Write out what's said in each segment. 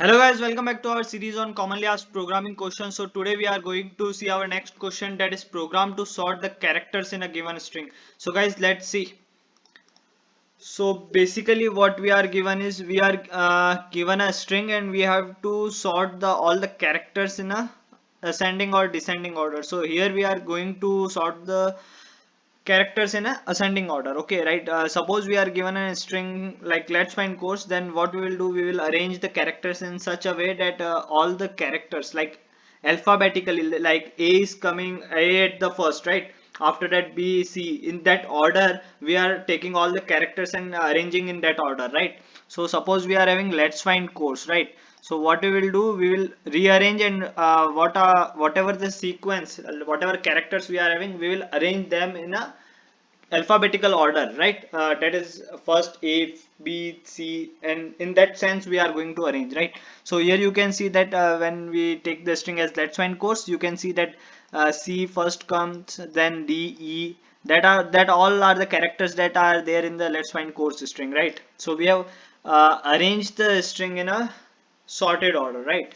Hello guys, welcome back to our series on commonly asked programming questions. So today we are going to see our next question, that is program to sort the characters in a given string. So guys, let's see. So basically what we are given is we are given a string and we have to sort the all the characters in a ascending or descending order. So here we are going to sort the characters in a ascending order. Okay, right? Suppose we are given a string like let's find course, then what we will do, we will arrange the characters in such a way that all the characters like alphabetically, like a is coming a at the first, right? After that b, c, in that order we are taking all the characters and arranging in that order, right? So suppose we are having let's find course, right? So what we will do, we will rearrange and whatever the sequence, whatever characters we are having, we will arrange them in a alphabetical order, right? That is first a, b, c, and in that sense we are going to arrange, right? So here you can see that when we take the string as let's find course, you can see that c first comes, then d, e, that all are the characters that are there in the let's find course string, right? So we have arranged the string in a sorted order, right?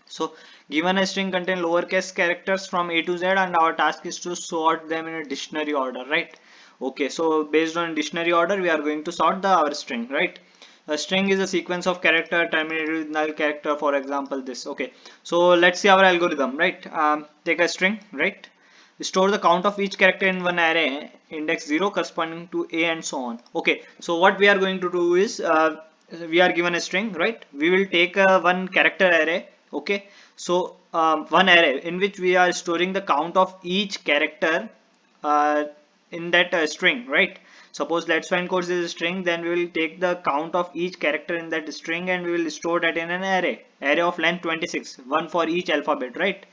So given a string contain lowercase characters from A to Z and our task is to sort them in a dictionary order, right? Okay, so based on dictionary order, we are going to sort our string, right? A string is a sequence of character terminated with null character, for example, this. Okay, so let's see our algorithm, right? Take a string, right? Store the count of each character in one array, index 0 corresponding to A and so on. Okay, so what we are going to do is we are given a string, right? We will take one character array. Okay, so one array in which we are storing the count of each character uh, in that string, right? Suppose let's find course is a string, then we will take the count of each character in that string and we will store that in an array of length 26, one for each alphabet, right?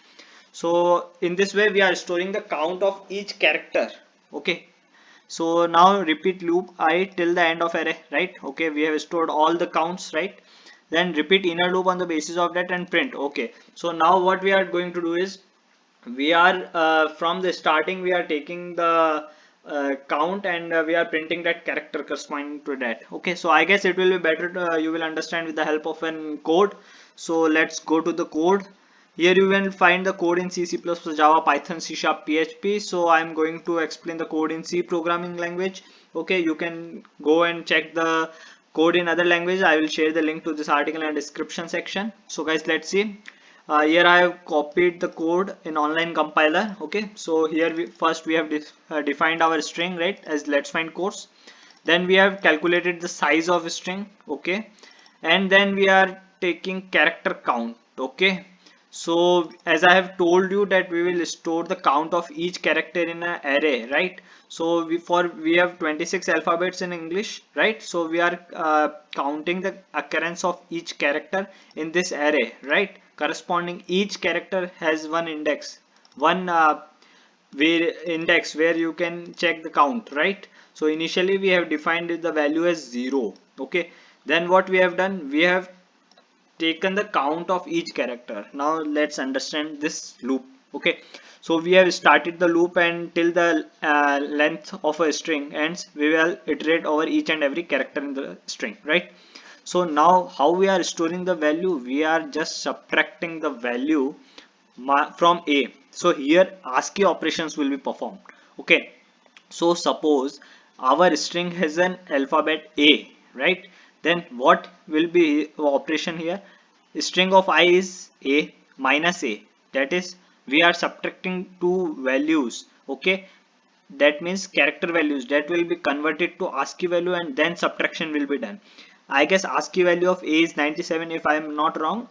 So in this way we are storing the count of each character. Okay, so now repeat loop I till the end of array, right? Okay, we have stored all the counts, right? Then repeat inner loop on the basis of that and print. Okay, so now what we are going to do is we are from the starting we are taking the count and we are printing that character corresponding to that. Okay, so I guess it will be better you will understand with the help of an code. So let's go to the code. Here you will find the code in C, C++, Java, Python, C Sharp, PHP. So I'm going to explain the code in C programming language. Okay, you can go and check the code in other language. I will share the link to this article in the description section. So guys, let's see. Here I have copied the code in online compiler. Okay, so here first we have defined our string, right, as let's find course. Then we have calculated the size of a string. Okay, and then we are taking character count. Okay, so as I have told you that we will store the count of each character in an array, right? So we have 26 alphabets in English, right? So we are counting the occurrence of each character in this array, right? Corresponding each character has one index, one where you can check the count, right? So initially we have defined the value as 0. Okay, then what we have done, we have taken the count of each character. Now let's understand this loop. Okay, so we have started the loop and till the length of a string ends, we will iterate over each and every character in the string, right? So now how we are storing the value, we are just subtracting the value from A. So here ASCII operations will be performed. Okay, so suppose our string has an alphabet A, right? Then what will be the operation here? String of I is A minus A. That is, we are subtracting two values. Okay, that means character values that will be converted to ASCII value and then subtraction will be done. I guess ASCII value of A is 97 if I am not wrong.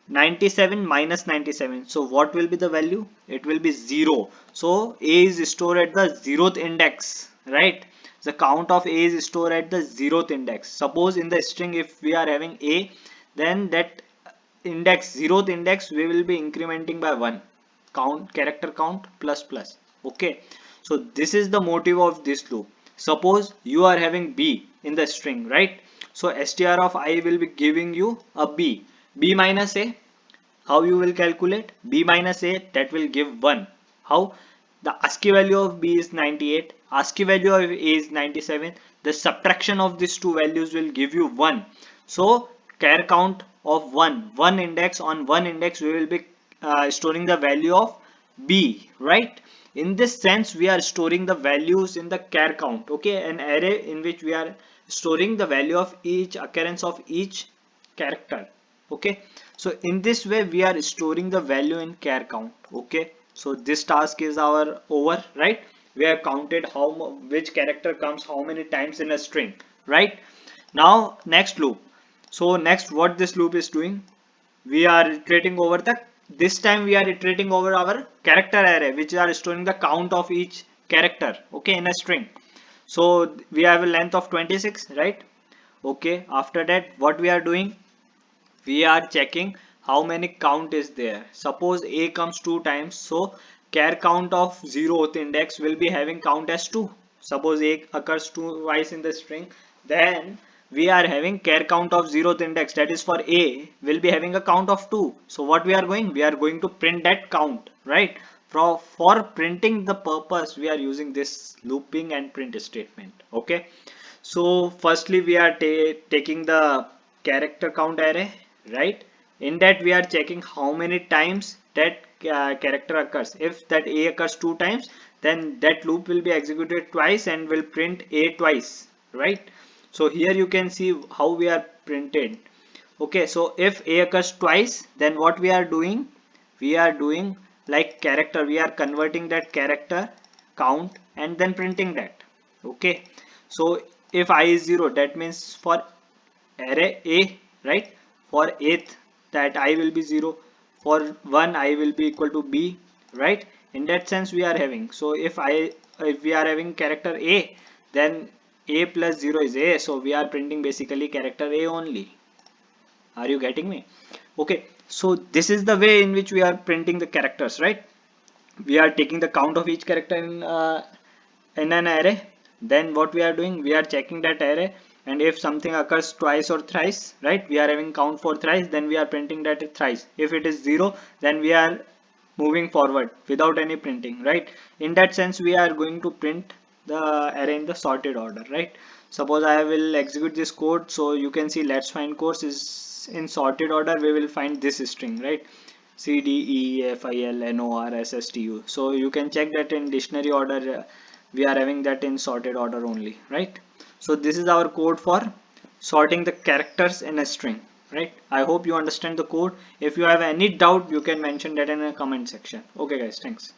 97 minus 97. So what will be the value? It will be 0. So A is stored at the 0th index, right? The count of A is stored at the 0th index. Suppose in the string if we are having A, then that index 0th index we will be incrementing by 1. Count character count plus plus. Okay, so this is the motive of this loop. Suppose you are having B in the string, right? So str of I will be giving you a B. B minus A, how you will calculate? B minus A, that will give 1. How? The ASCII value of B is 98, ASCII value of A is 97. The subtraction of these two values will give you 1. So char count of one index. On one index we will be storing the value of b, right? In this sense we are storing the values in the char count, okay, an array in which we are storing the value of each occurrence of each character, okay. So in this way we are storing the value in char count, okay. So this task is our over, right? We have counted which character comes how many times in a string, right? Now next loop. So next what this loop is doing, we are iterating over the, this time we are iterating over our character array which are storing the count of each character, okay, in a string. So we have a length of 26, right? Okay, after that what we are doing, we are checking how many count is there. Suppose a comes two times, so char count of 0th index will be having count as 2. Suppose a occurs twice in the string, then we are having char count of 0th index, that is for a will be having a count of 2. So what we are going to print that count, right? For printing the purpose we are using this looping and print statement, okay. So firstly we are taking the character count array, right? In that we are checking how many times that character occurs. If that a occurs two times, then that loop will be executed twice and will print a twice, right? So here you can see how we are printed. Okay, so if a occurs twice, then what we are doing, we are doing like character, we are converting that character count and then printing that, okay. So if I is 0, that means for array a, right? For eighth that I will be 0, for 1 I will be equal to b, right? In that sense we are having, so if we are having character a, then a plus 0 is a, so we are printing basically character a only. Are you getting me? Okay, so this is the way in which we are printing the characters, right? We are taking the count of each character in an array. Then what we are doing, we are checking that array, and if something occurs twice or thrice, right, we are having count for thrice, then we are printing that thrice. If it is 0, then we are moving forward without any printing, right? In that sense we are going to print the array in the sorted order, right? Suppose I will execute this code, so you can see let's find course is in sorted order. We will find this string, right? C D E F I L N O R S S T U. So you can check that in dictionary order, we are having that in sorted order only, right? So this is our code for sorting the characters in a string, right? I hope you understand the code. If you have any doubt, you can mention that in a comment section. Okay guys, thanks.